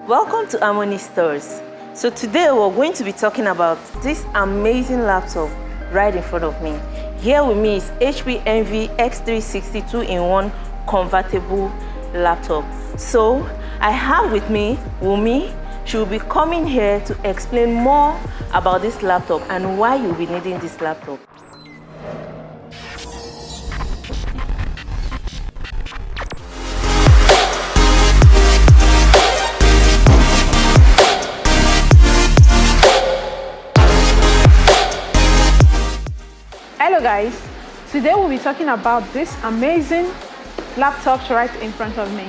Welcome to Harmony Stores. So today we're going to be talking about this amazing laptop right in front of me. Here with me is HP Envy X360 2-in-1 convertible laptop. So I have with me Wumi. She will be coming here to explain more about this laptop and why you'll be needing this laptop. Hello guys, today we'll be talking about this amazing laptop right in front of me.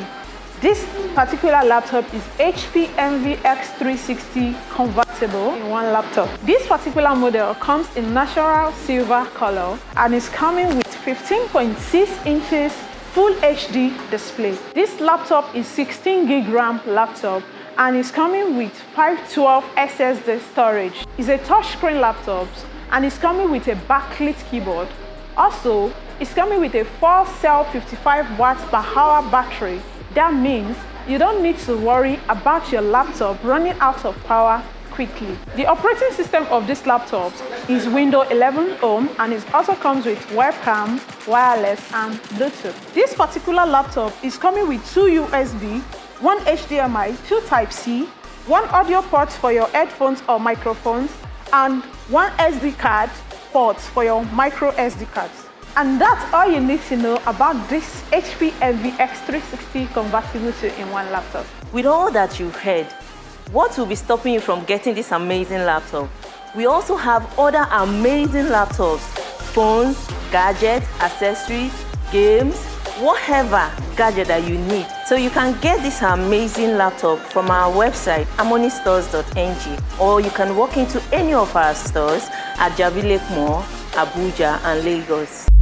This particular laptop is HP Envy X360 convertible in one laptop. This particular model comes in natural silver color and is coming with 15.6 inches full HD display. This laptop is 16 gig RAM laptop and is coming with 512 SSD storage. It's a touchscreen laptop and it's coming with a backlit keyboard. Also, it's coming with a 4-cell 55 watts per hour battery. That means you don't need to worry about your laptop running out of power quickly. The operating system of this laptop is Windows 11 Home and it also comes with webcam, wireless and Bluetooth. This particular laptop is coming with 2 USB, 1 HDMI, 2 Type-C, 1 audio port for your headphones or microphones, and 1 SD card port for your micro SD cards. And that's all you need to know about this HP Envy X360 convertible 2-in-1 laptop. With all that you've heard, what will be stopping you from getting this amazing laptop? We also have other amazing laptops, phones, gadgets, accessories, games, whatever gadget that you need. So you can get this amazing laptop from our website, harmonystores.ng, or you can walk into any of our stores at JABI, ABUJA and Lagos.